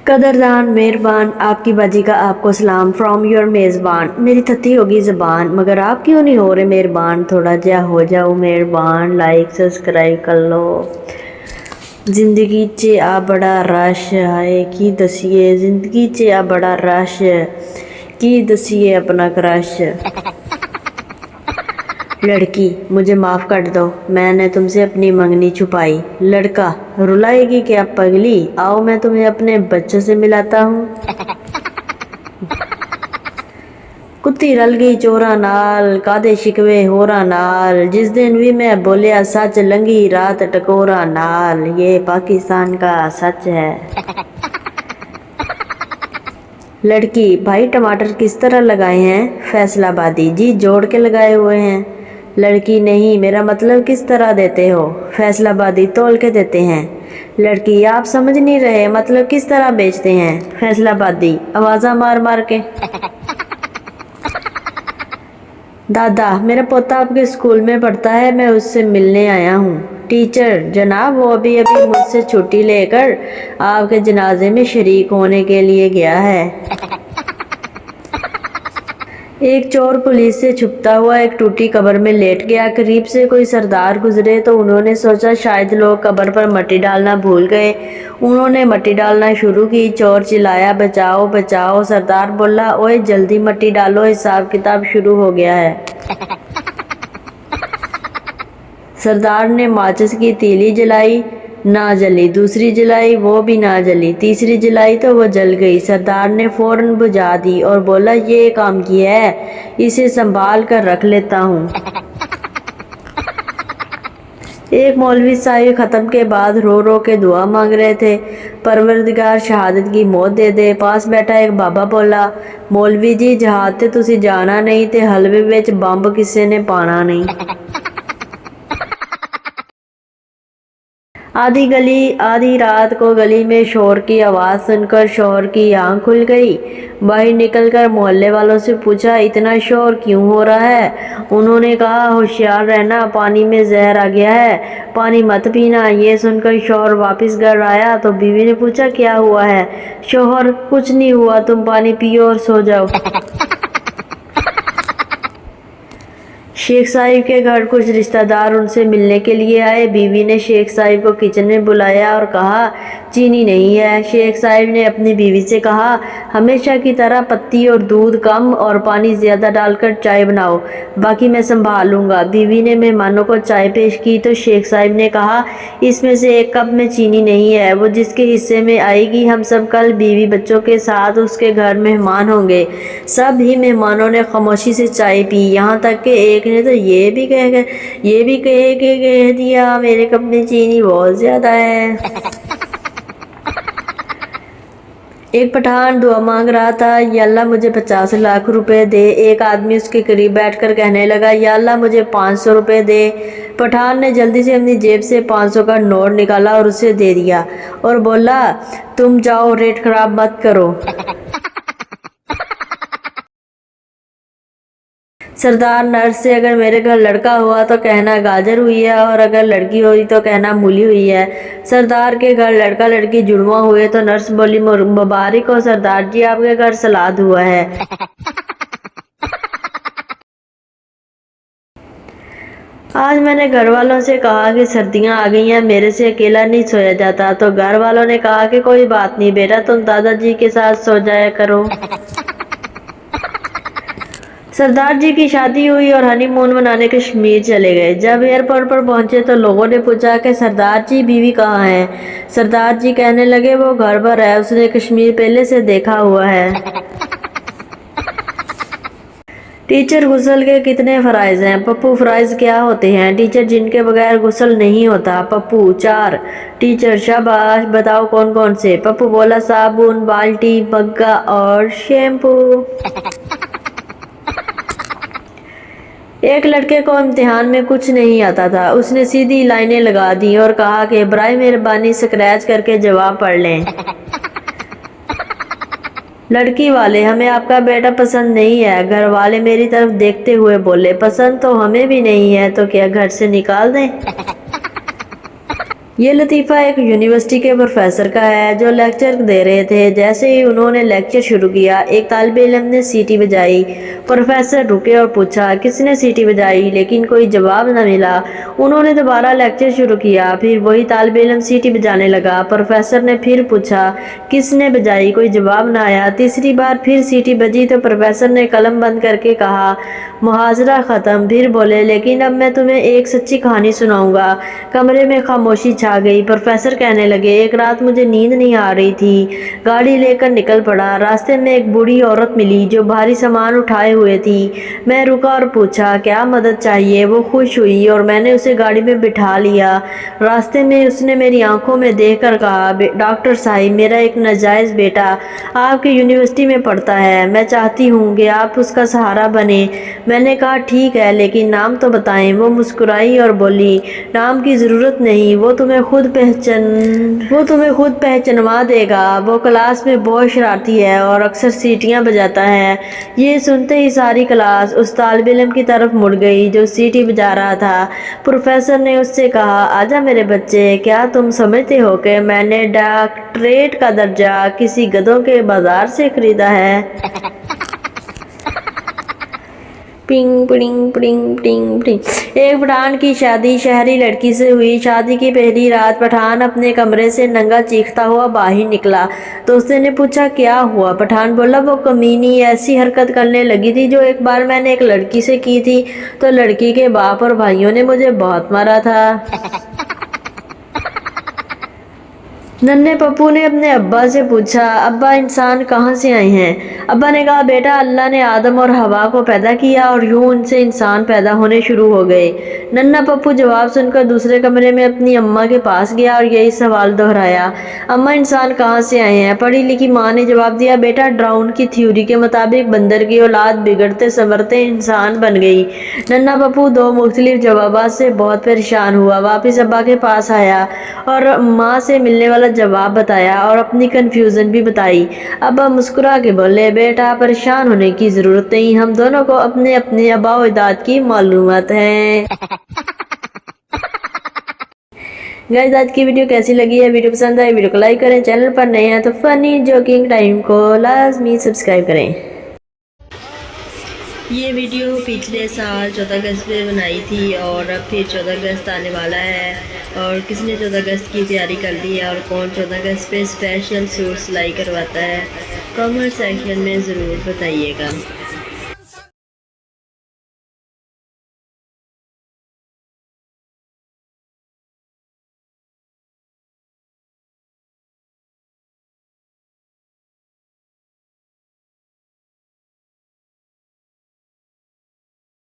कदरदान मेहरबान आपकी बाजी का आपको सलाम फ्रॉम योर मेज़बान। मेरी थती होगी ज़बान मगर आप क्यों नहीं हो रहे मेहरबान, थोड़ा जा हो जाओ मेहरबान, लाइक सब्सक्राइब कर लो। जिंदगी च आ बड़ा रश है की दसिए, जिंदगी च आ बड़ा रश की दसिए अपना क्रश। लड़की मुझे माफ़ कर दो, मैंने तुमसे अपनी मंगनी छुपाई। लड़का रुलाएगी क्या पगली, आओ मैं तुम्हें अपने बच्चों से मिलाता हूँ। कुत्ती रल गई चोरा नाल, कादे शिकवे होरा नाल, जिस दिन भी मैं बोलिया सच लंगी रात टकोरा नाल। ये पाकिस्तान का सच है। लड़की भाई टमाटर किस तरह लगाए हैं, फैसलाबादी जी जोड़ के लगाए हुए हैं। लड़की नहीं, मेरा मतलब किस तरह देते हो, फैसलाबादी तोल के देते हैं। लड़की आप समझ नहीं रहे, मतलब किस तरह बेचते हैं, फैसलाबादी आवाज़ा मार मार के। दादा मेरा पोता आपके स्कूल में पढ़ता है, मैं उससे मिलने आया हूँ। टीचर जनाब वो अभी अभी मुझसे छुट्टी लेकर आपके जनाजे में शरीक होने के लिए गया है। एक चोर पुलिस से छुपता हुआ एक टूटी कब्र में लेट गया। करीब से कोई सरदार गुजरे तो उन्होंने सोचा शायद लोग कब्र पर मट्टी डालना भूल गए। उन्होंने मट्टी डालना शुरू की। चोर चिल्लाया बचाओ बचाओ। सरदार बोला ओए जल्दी मट्टी डालो, हिसाब किताब शुरू हो गया है। सरदार ने माचिस की तीली जलाई, ना जली। दूसरी जलाई, वो भी ना जली। तीसरी जलाई तो वो जल गई। सरदार ने फौरन बुझा दी और बोला ये काम किया है, इसे संभाल कर रख लेता हूँ। एक मौलवी साहिब ख़त्म के बाद रो रो के दुआ मांग रहे थे, परवरदिगार शहादत की मौत दे दे। पास बैठा एक बाबा बोला मौलवी जी जहाज ते तुसी जाना नहीं ते हलवे विच बंब किसी ने पाना नहीं। आधी गली आधी रात को गली में शोर की आवाज़ सुनकर शोहर की आंख खुल गई। बाहर निकलकर मोहल्ले वालों से पूछा इतना शोर क्यों हो रहा है। उन्होंने कहा होशियार रहना, पानी में जहर आ गया है, पानी मत पीना। ये सुनकर शोहर वापस घर आया तो बीवी ने पूछा क्या हुआ है। शोहर कुछ नहीं हुआ, तुम पानी पियो और सो जाओ। शेख साहिब के घर कुछ रिश्तेदार उनसे मिलने के लिए आए। बीवी ने शेख साहिब को किचन में बुलाया और कहा चीनी नहीं है। शेख साहिब ने अपनी बीवी से कहा हमेशा की तरह पत्ती और दूध कम और पानी ज़्यादा डालकर चाय बनाओ, बाकी मैं संभाल लूँगा। बीवी ने मेहमानों को चाय पेश की तो शेख साहिब ने कहा इसमें से एक कप में चीनी नहीं है, वो जिसके हिस्से में आएगी। हम सब कल बीवी बच्चों के साथ उसके घर मेहमान होंगे। सब ही मेहमानों ने खामोशी से चाय पी, यहाँ तक कि एक ने तो ये भी कह दिया मेरे कप में चीनी बहुत ज़्यादा है। एक पठान दुआ मांग रहा था या अल्लाह मुझे 50 लाख रुपए दे। एक आदमी उसके करीब बैठकर कहने लगा या अल्लाह मुझे 500 रुपए दे। पठान ने जल्दी से अपनी जेब से 500 का नोट निकाला और उसे दे दिया और बोला तुम जाओ, रेट खराब मत करो। सरदार नर्स से अगर मेरे घर लड़का हुआ तो कहना गाजर हुई है और अगर लड़की हुई तो कहना मूली हुई है। सरदार के घर लड़का लड़की जुड़वा हुए तो नर्स बोली मुबारक हो सरदार जी, आपके घर सलाद हुआ है। आज मैंने घर वालों से कहा कि सर्दियां आ गई हैं, मेरे से अकेला नहीं सोया जाता। तो घर वालों ने कहा कि कोई बात नहीं बेटा, तुम दादाजी के साथ सो जाया करो। सरदार जी की शादी हुई और हनीमून मनाने कश्मीर चले गए। जब एयरपोर्ट पर पहुंचे तो लोगों ने पूछा कि सरदार जी बीवी कहाँ है। सरदार जी कहने लगे वो घर पर है, उसने कश्मीर पहले से देखा हुआ है। टीचर गुस्ल के कितने फ़राइज़ हैं, पप्पू फ़राइज़ क्या होते हैं। टीचर जिनके बगैर गुस्ल नहीं होता। पप्पू 4। टीचर शाबाश, बताओ कौन कौन से। पप्पू बोला साबुन, बाल्टी, मग्गा और शैम्पू। एक लड़के को इम्तिहान में कुछ नहीं आता था। उसने सीधी लाइनें लगा दी और कहा कि बराए मेहरबानी स्क्रैच करके जवाब पढ़ लें। लड़की वाले हमें आपका बेटा पसंद नहीं है। घर वाले मेरी तरफ देखते हुए बोले पसंद तो हमें भी नहीं है, तो क्या घर से निकाल दें। یہ لطیفہ ایک یونیورسٹی کے پروفیسر کا ہے جو لیکچر دے رہے تھے۔ جیسے ہی انہوں نے لیکچر شروع کیا، ایک طالب علم نے سیٹی بجائی۔ پروفیسر رکے اور پوچھا، کس نے سیٹی بجائی؟ لیکن کوئی جواب نہ ملا۔ انہوں نے دوبارہ لیکچر شروع کیا، پھر وہی طالب علم سیٹی بجانے لگا۔ پروفیسر نے پھر پوچھا، کس نے بجائی؟ کوئی جواب نہ آیا۔ تیسری بار پھر سیٹی بجی تو پروفیسر نے قلم بند کر کے کہا، محاضرہ ختم۔ پھر بولے، لیکن اب میں تمہیں ایک سچی کہانی سناؤں گا۔ کمرے میں خاموشی چھا گئی۔ پروفیسر کہنے لگے، ایک رات مجھے نیند نہیں آ رہی تھی، گاڑی لے کر نکل پڑا۔ راستے میں ایک بوڑھی عورت ملی جو بھاری سامان اٹھائے ہوئے تھی۔ میں رکا اور پوچھا، کیا مدد چاہیے؟ وہ خوش ہوئی اور میں نے اسے گاڑی میں بٹھا لیا۔ راستے میں اس نے میری آنکھوں میں دیکھ کر کہا، ڈاکٹر صاحب، میرا ایک ناجائز بیٹا آپ کی یونیورسٹی میں پڑھتا ہے، میں چاہتی ہوں کہ آپ اس کا سہارا بنیں۔ میں نے کہا، ٹھیک ہے، لیکن نام تو بتائیں۔ وہ مسکرائی اور بولی، نام کی ضرورت نہیں، وہ تمہیں خود پہچنوا دے گا۔ وہ کلاس میں بہت شرارتی ہے اور اکثر سیٹیاں بجاتا ہے۔ یہ سنتے ہی ساری کلاس اس طالب علم کی طرف مڑ گئی جو سیٹی بجا رہا تھا۔ پروفیسر نے اس سے کہا، آجا میرے بچے، کیا تم سمجھتے ہو کہ میں نے ڈاکٹریٹ کا درجہ کسی گدھوں کے بازار سے خریدا ہے؟ پڑنگ پڑنگ پڑنگ پڑنگ پڑنگ۔ ایک پٹھان کی شادی شہری لڑکی سے ہوئی۔ شادی کی پہلی رات پٹھان اپنے کمرے سے ننگا چیختا ہوا باہر نکلا۔ دوستوں نے پوچھا، کیا ہوا؟ پٹھان بولا، وہ کمینی ایسی حرکت کرنے لگی تھی جو ایک بار میں نے ایک لڑکی سے کی تھی، تو لڑکی کے باپ اور بھائیوں نے مجھے بہت مارا تھا۔ ننھے پپو نے اپنے ابا سے پوچھا، ابا، انسان کہاں سے آئے ہیں؟ ابا نے کہا، بیٹا، اللہ نے آدم اور حوا کو پیدا کیا اور یوں ان سے انسان پیدا ہونے شروع ہو گئے۔ ننھا پپو جواب سن کر دوسرے کمرے میں اپنی اماں کے پاس گیا اور یہی سوال دہرایا، اماں، انسان کہاں سے آئے ہیں؟ پڑھی لکھی ماں نے جواب دیا، بیٹا، ڈارون کی تھیوری کے مطابق بندر کی اولاد بگڑتے سنورتے انسان بن گئی۔ ننھا پپو دو مختلف جوابات سے بہت پریشان ہوا۔ واپس ابا کے پاس آیا اور ماں سے ملنے والا جواب بتایا اور اپنی کنفیوژن بھی بتائی۔ ابا مسکرا کے بولے، بیٹا، پریشان ہونے کی ضرورت نہیں، ہم دونوں کو اپنے آباء و اجداد کی معلومات ہے۔ گائز، آج کی ویڈیو کیسی لگی ہے؟ ویڈیو پسند آئی ویڈیو کو لائک کریں، چینل پر نئے ہیں تو فنی جوکنگ ٹائم کو لازمی سبسکرائب کریں۔ یہ ویڈیو پچھلے سال 14 اگست پہ بنائی تھی اور اب پھر 14 اگست آنے والا ہے، اور کس نے 14 اگست کی تیاری کر لی ہے اور کون 14 اگست پہ اسپیشل سوٹ سلائی کرواتا ہے، کامنٹ سیکشن میں ضرور بتائیے گا۔